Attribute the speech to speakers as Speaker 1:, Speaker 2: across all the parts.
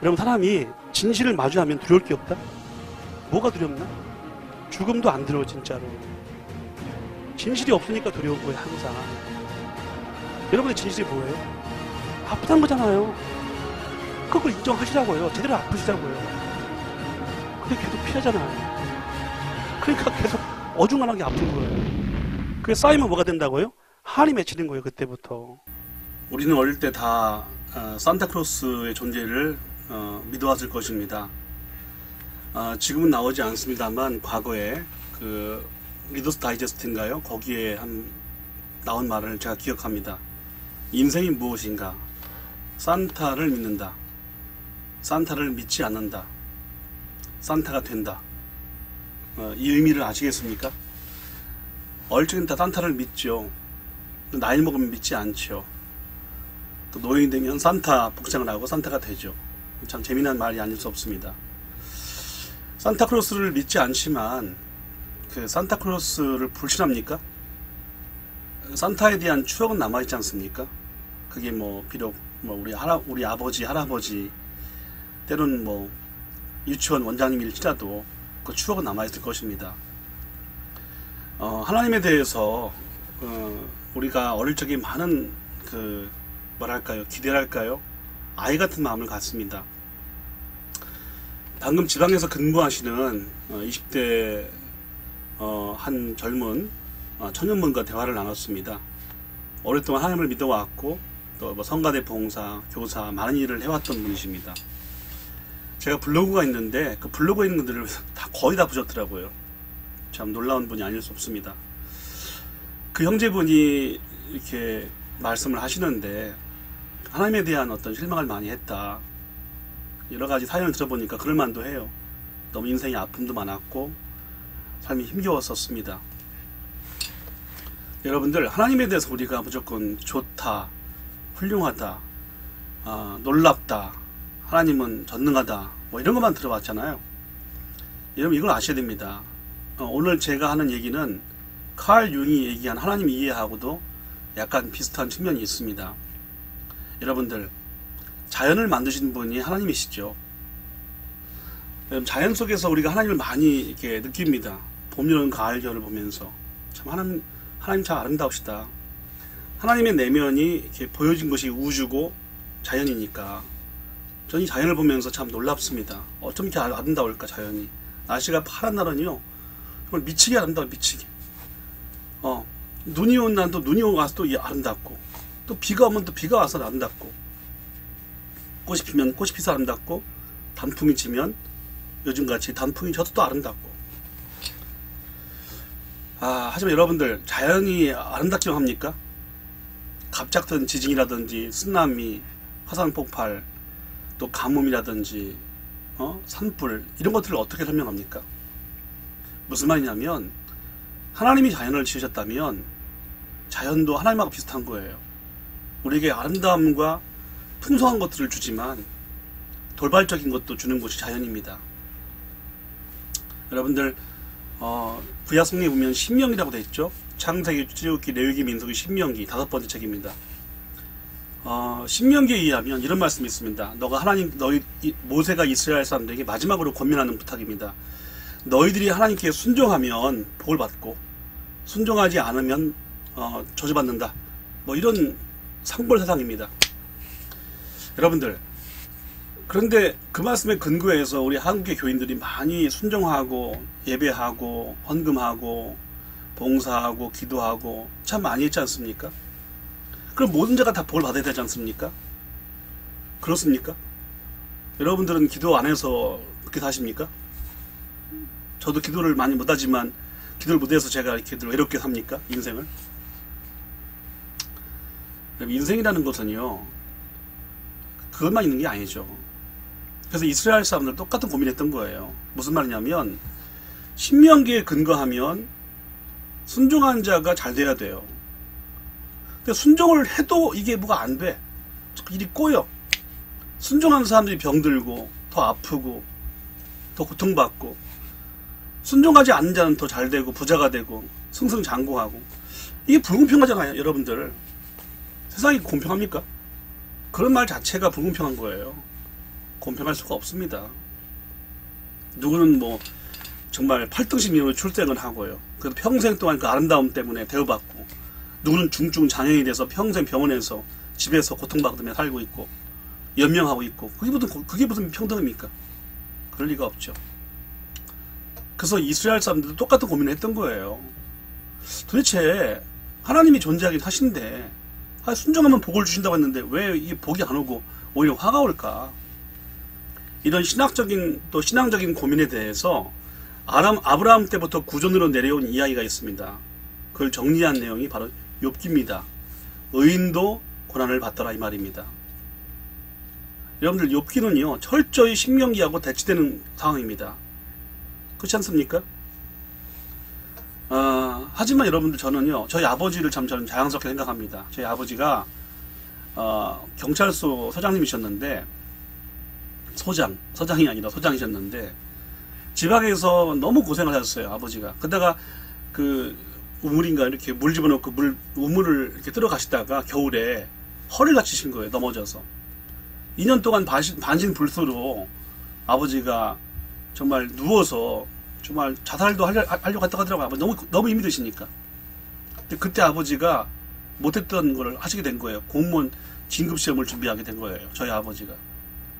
Speaker 1: 여러분, 사람이 진실을 마주하면 두려울 게 없다? 뭐가 두렵나? 죽음도 안 두려워. 진짜로 진실이 없으니까 두려운 거예요. 항상 여러분의 진실이 뭐예요? 아프다는 거잖아요. 그걸 인정하시라고요. 제대로 아프시라고요. 근데 계속 피하잖아요. 그러니까 계속 어중간하게 아픈 거예요. 그게 쌓이면 뭐가 된다고요? 한이 맺히는 거예요. 그때부터. 우리는 어릴 때 다 산타클로스의 존재를 믿어왔을 것입니다. 지금은 나오지 않습니다만 과거에 그 리더스 다이제스트인가요? 거기에 나온 말을 제가 기억합니다. 인생이 무엇인가? 산타를 믿는다. 산타를 믿지 않는다. 산타가 된다. 이 의미를 아시겠습니까? 어릴 적엔 다 산타를 믿죠. 나이 먹으면 믿지 않죠. 또 노인이 되면 산타 복장을 하고 산타가 되죠. 참 재미난 말이 아닐 수 없습니다. 산타클로스를 믿지 않지만 그 산타클로스를 불신합니까? 산타에 대한 추억은 남아있지 않습니까? 그게 비록 우리 아버지, 할아버지, 때로는 유치원 원장님일지라도 그 추억은 남아있을 것입니다. 하나님에 대해서 우리가 어릴 적에 많은 기대랄까요? 아이 같은 마음을 갖습니다. 방금 지방에서 근무하시는 20대 한 젊은 청년분과 대화를 나눴습니다. 오랫동안 하나님을 믿어왔고 또 성가대 봉사, 교사 많은 일을 해왔던 분이십니다. 제가 블로그가 있는데 그 블로그에 있는 분들을 거의 다 보셨더라고요. 참 놀라운 분이 아닐 수 없습니다. 그 형제분이 이렇게 말씀을 하시는데 하나님에 대한 어떤 실망을 많이 했다. 여러 가지 사연을 들어보니까 그럴만도 해요. 너무 인생의 아픔도 많았고 삶이 힘겨웠었습니다. 여러분들, 하나님에 대해서 우리가 무조건 좋다, 훌륭하다, 놀랍다, 하나님은 전능하다 이런 것만 들어봤잖아요. 여러분, 이걸 아셔야 됩니다. 오늘 제가 하는 얘기는 칼 융이 얘기한 하나님 이해하고도 약간 비슷한 측면이 있습니다. 여러분들, 자연을 만드신 분이 하나님이시죠. 자연 속에서 우리가 하나님을 많이 이렇게 느낍니다. 봄, 여름, 가을, 겨울을 보면서 참 하나님 참 아름다우시다. 하나님의 내면이 이렇게 보여진 것이 우주고 자연이니까 저는 이 자연을 보면서 참 놀랍습니다. 어쩜 이렇게 아름다울까, 자연이. 날씨가 파란 날은요 정말 미치게 아름다워. 미치게. 눈이 온 날 또 눈이 와서 또 아름답고, 또 비가 오면 또 비가 와서 아름답고, 꽃이 피면 꽃이 피서 아름답고, 단풍이 지면 요즘같이 단풍이 져도 또 아름답고. 하지만 여러분들, 자연이 아름답기만 합니까? 갑작스런 지진이라든지 쓰나미, 화산 폭발, 또 가뭄이라든지 산불, 이런 것들을 어떻게 설명합니까? 무슨 말이냐면, 하나님이 자연을 지으셨다면 자연도 하나님하고 비슷한 거예요. 우리에게 아름다움과 풍성한 것들을 주지만 돌발적인 것도 주는 것이 자연입니다. 여러분들, 구약 성경에 보면 신명기라고 되어 있죠. 창세기, 출애굽기, 레위기, 민수기, 신명기 5번째 책입니다. 신명기에 의하면 이런 말씀이 있습니다. 모세가 이스라엘 사람들에게 마지막으로 권면하는 부탁입니다. 너희들이 하나님께 순종하면 복을 받고 순종하지 않으면 저주받는다. 이런 상벌사상입니다. 여러분들, 그런데 그 말씀에 근거해서 우리 한국의 교인들이 많이 순종하고 예배하고 헌금하고 봉사하고 기도하고 참 많이 했지 않습니까? 그럼 모든 자가 다 복을 받아야 되지 않습니까? 그렇습니까? 여러분들은 기도 안 해서 그렇게 사십니까? 저도 기도를 많이 못하지만 기도를 못해서 제가 이렇게 외롭게 삽니까? 인생을? 인생이라는 것은요, 그것만 있는 게 아니죠. 그래서 이스라엘 사람들 똑같은 고민했던 거예요. 무슨 말이냐면, 신명기에 근거하면 순종한 자가 잘 돼야 돼요. 근데 순종을 해도 이게 뭐가 안 돼. 일이 꼬여. 순종하는 사람들이 병들고 더 아프고 더 고통받고, 순종하지 않는 자는 더 잘되고 부자가 되고 승승장구하고. 이게 불공평하잖아요. 여러분들, 세상이 공평합니까? 그런 말 자체가 불공평한 거예요. 공평할 수가 없습니다. 누구는 뭐 정말 8등신 출생을 하고요. 그래도 평생 동안 그 아름다움 때문에 대우받고, 누구는 중증 장애인이 돼서 평생 병원에서 집에서 고통받으며 살고 있고 연명하고 있고, 그게 무슨 평등입니까? 그럴 리가 없죠. 그래서 이스라엘 사람들도 똑같은 고민을 했던 거예요. 도대체 하나님이 존재하긴 하신데 순종하면 복을 주신다고 했는데 왜 이 복이 안 오고 오히려 화가 올까? 이런 신앙적인 고민에 대해서 아브라함 때부터 구전으로 내려온 이야기가 있습니다. 그걸 정리한 내용이 바로 욥기입니다. 의인도 고난을 받더라 이 말입니다. 여러분들, 욥기는요 철저히 신명기하고 대치되는 상황입니다. 그렇지 않습니까? 하지만 여러분들, 저는요 저희 아버지를 저는 자랑스럽게 생각합니다. 저희 아버지가 경찰서 서장님이셨는데, 서장이 아니라 소장이셨는데, 지방에서 너무 고생을 하셨어요, 아버지가. 그러다가 그 우물인가 이렇게 물 집어넣고 우물을 이렇게 들어가시다가 겨울에 허리를 다치신 거예요, 넘어져서. 2년 동안 반신불수로 아버지가 정말 누워서 정말 자살도 하려고 했다고 하더라고요. 너무 힘이 드시니까. 근데 그때 아버지가 못했던 걸 하시게 된 거예요. 공무원 진급시험을 준비하게 된 거예요, 저희 아버지가.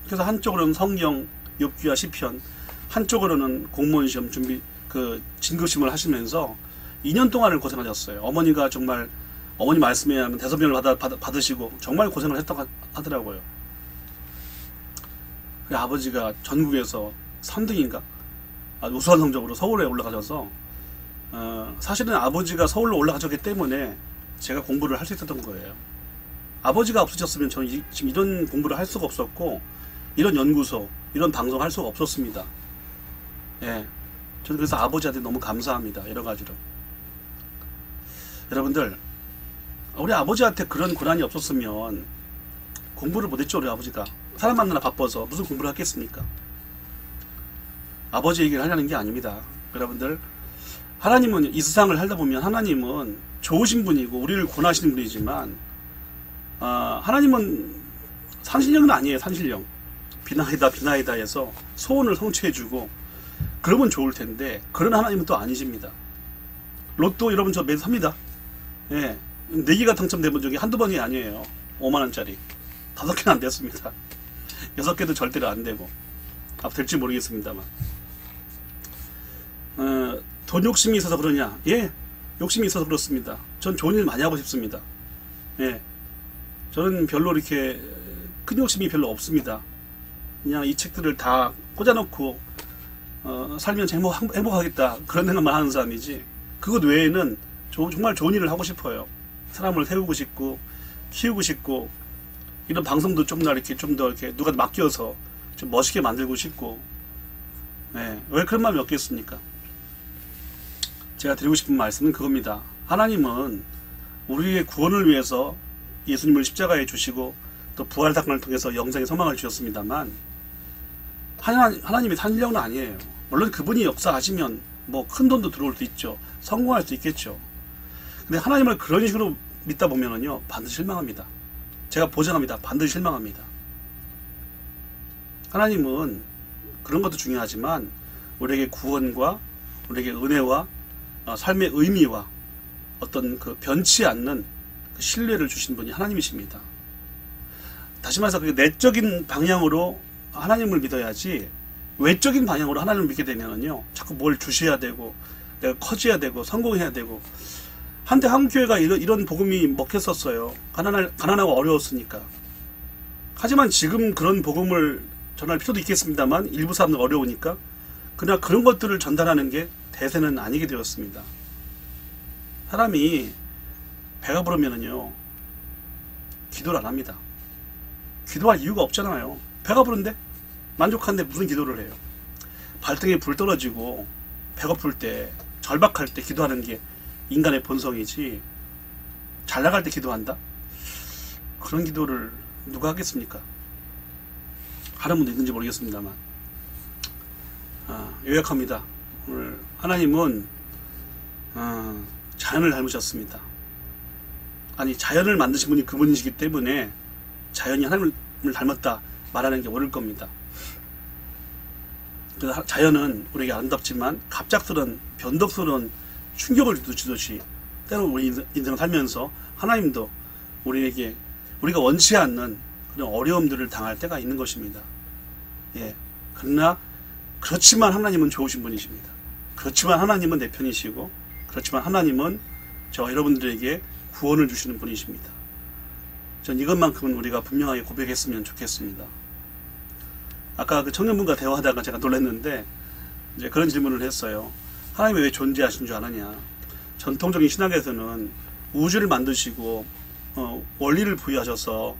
Speaker 1: 그래서 한쪽으로는 성경, 욥기와 시편, 한쪽으로는 공무원 시험 진급시험을 하시면서 2년 동안을 고생하셨어요. 어머니가 정말, 어머니 말씀에 하면 대소변을 받으시고 정말 고생을 했다고 하더라고요. 아버지가 전국에서 3등인가? 우수한 성적으로 서울에 올라가셔서, 사실은 아버지가 서울로 올라가셨기 때문에 제가 공부를 할 수 있었던 거예요. 아버지가 없으셨으면 저는 지금 이런 공부를 할 수가 없었고, 이런 연구소, 이런 방송 할 수가 없었습니다. 예. 저는 그래서 아버지한테 너무 감사합니다. 여러 가지로. 여러분들, 우리 아버지한테 그런 고난이 없었으면 공부를 못했죠, 우리 아버지가. 사람 만나나 바빠서 무슨 공부를 하겠습니까? 아버지 얘기를 하려는 게 아닙니다. 여러분들, 하나님은 이 세상을 살다 보면 하나님은 좋으신 분이고 우리를 권하시는 분이지만, 하나님은 산신령은 아니에요. 산신령. 비나이다 해서 소원을 성취해주고 그러면 좋을 텐데, 그런 하나님은 또 아니십니다. 로또 여러분 저 매주 삽니다. 예, 4개가 당첨된 적이 한두 번이 아니에요. 5만원짜리 5개는 안 됐습니다. 6개도 절대로 안 되고, 될지 모르겠습니다만. 돈 욕심이 있어서 그러냐? 예, 욕심이 있어서 그렇습니다. 전 좋은 일 많이 하고 싶습니다. 예, 저는 별로 이렇게 큰 욕심이 별로 없습니다. 그냥 이 책들을 다 꽂아놓고 살면 행복하겠다, 그런 생각만 하는 사람이지, 그것 외에는 정말 좋은 일을 하고 싶어요. 사람을 세우고 싶고 키우고 싶고, 이런 방송도 좀 더 이렇게 누가 맡겨서 좀 멋있게 만들고 싶고. 네, 왜 그런 마음이 없겠습니까? 제가 드리고 싶은 말씀은 그겁니다. 하나님은 우리의 구원을 위해서 예수님을 십자가에 주시고 또 부활 사건을 통해서 영생의 소망을 주셨습니다만, 하나님이 산신령은 아니에요. 물론 그분이 역사하시면 뭐 큰 돈도 들어올 수 있죠. 성공할 수 있겠죠. 근데 하나님을 그런 식으로 믿다 보면은요, 반드시 실망합니다. 제가 보장합니다. 반드시 실망합니다. 하나님은 그런 것도 중요하지만 우리에게 구원과 우리에게 은혜와 삶의 의미와 어떤 그 변치 않는 그 신뢰를 주신 분이 하나님이십니다. 다시 말해서 그 내적인 방향으로 하나님을 믿어야지, 외적인 방향으로 하나님을 믿게 되면은요, 자꾸 뭘 주셔야 되고 내가 커져야 되고 성공해야 되고. 한때 한국교회가 이런 복음이 먹혔었어요. 가난하고 어려웠으니까. 하지만 지금 그런 복음을 전할 필요도 있겠습니다만, 일부 사람들 어려우니까 그냥 그런 것들을 전달하는 게 대세는 아니게 되었습니다. 사람이 배가 부르면은요, 기도를 안 합니다. 기도할 이유가 없잖아요. 배가 부른데? 만족한데 무슨 기도를 해요? 발등에 불 떨어지고 배고플 때, 절박할 때 기도하는 게 인간의 본성이지, 잘 나갈 때 기도한다? 그런 기도를 누가 하겠습니까? 하는 분도 있는지 모르겠습니다만. 요약합니다. 오늘 하나님은 자연을 닮으셨습니다. 아니, 자연을 만드신 분이 그분이시기 때문에 자연이 하나님을 닮았다 말하는 게 옳을 겁니다. 그래서 자연은 우리에게 아름답지만 갑작스런 변덕스러운 충격을 주듯이 때로는 우리 인생을 살면서 하나님도 우리에게 우리가 원치 않는 그런 어려움들을 당할 때가 있는 것입니다. 예. 그러나 그렇지만 하나님은 좋으신 분이십니다. 그렇지만 하나님은 내 편이시고, 그렇지만 하나님은 저와 여러분들에게 구원을 주시는 분이십니다. 전 이것만큼은 우리가 분명하게 고백했으면 좋겠습니다. 아까 그 청년분과 대화하다가 제가 놀랐는데 이제 그런 질문을 했어요. 하나님이 왜 존재하신 줄 아느냐. 전통적인 신학에서는 우주를 만드시고 원리를 부여하셔서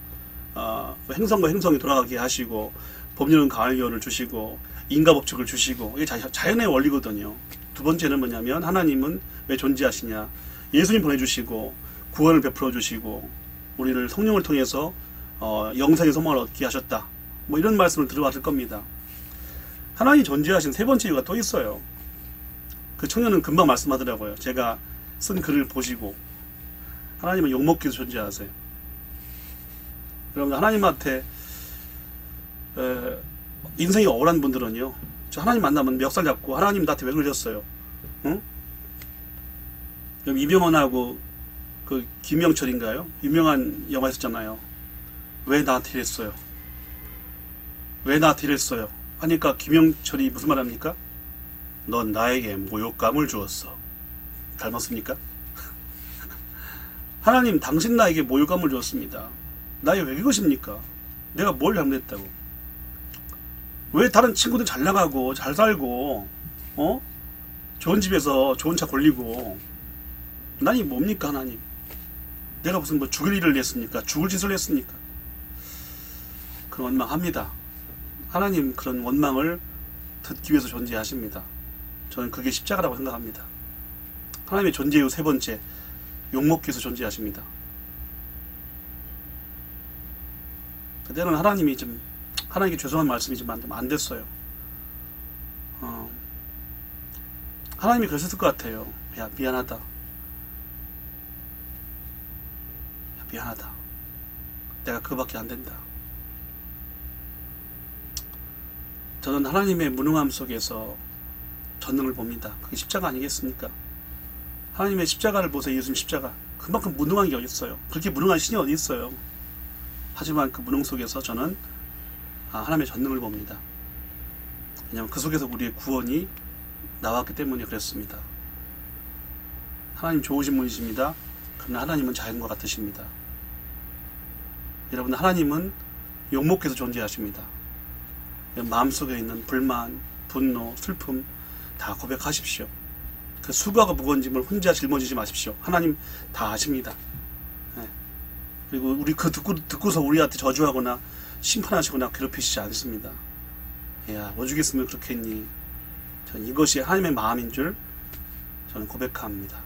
Speaker 1: 행성과 행성이 돌아가게 하시고 봄여름 가을 겨울을 주시고 인과법칙을 주시고 이게 자연의 원리거든요. 두 번째는 뭐냐면 하나님은 왜 존재하시냐. 예수님 보내주시고 구원을 베풀어 주시고 우리를 성령을 통해서 영생의 소망을 얻게 하셨다. 뭐 이런 말씀을 들어봤을 겁니다. 하나님이 존재하신 세 번째 이유가 또 있어요. 그 청년은 금방 말씀하더라고요. 제가 쓴 글을 보시고 하나님은 욕먹기 위해서 존재하세요. 여러분 하나님한테 인생이 억울한 분들은요. 저 하나님 만나면 멱살 잡고 하나님 나한테 왜 그러셨어요? 응? 이병헌하고 그 김명철인가요? 유명한 영화 있었잖아요. 왜 나한테 이랬어요? 왜 나한테 이랬어요? 하니까 김영철이 무슨 말 합니까? 넌 나에게 모욕감을 주었어. 닮았습니까? 하나님 당신 나에게 모욕감을 주었습니다. 나에게 왜 그러십니까? 내가 뭘 잘못했다고? 왜 다른 친구들 잘 나가고 잘 살고 좋은 집에서 좋은 차 걸리고 난이 뭡니까 하나님? 내가 무슨 뭐 죽을 일을 했습니까? 죽을 짓을 했습니까? 그런 원망합니다. 하나님 그런 원망을 듣기 위해서 존재하십니다. 저는 그게 십자가라고 생각합니다. 하나님의 존재 이유 세 번째, 욕먹기 위해서 존재하십니다. 그때는 하나님이 좀 하나님께 죄송한 말씀이지만 좀 안 됐어요. 하나님이 그러셨을 것 같아요. 야 미안하다. 야 미안하다. 내가 그거밖에 안 된다. 저는 하나님의 무능함 속에서 전능을 봅니다. 그게 십자가 아니겠습니까? 하나님의 십자가를 보세요. 예수님 십자가. 그만큼 무능한 게 어디 있어요? 그렇게 무능한 신이 어디 있어요? 하지만 그 무능 속에서 저는 하나님의 전능을 봅니다. 왜냐하면 그 속에서 우리의 구원이 나왔기 때문에 그랬습니다. 하나님 좋으신 분이십니다. 그러나 하나님은 자연과 같으십니다. 여러분 하나님은 욕먹해서 존재하십니다. 마음속에 있는 불만, 분노, 슬픔 다 고백하십시오. 그 수고하고 무거운 짐을 혼자 짊어지지 마십시오. 하나님 다 아십니다. 네. 그리고 우리 그 듣고서 우리한테 저주하거나 심판하시거나 괴롭히시지 않습니다. 야 오죽했으면 그렇겠니. 저는 이것이 하나님의 마음인 줄 저는 고백합니다.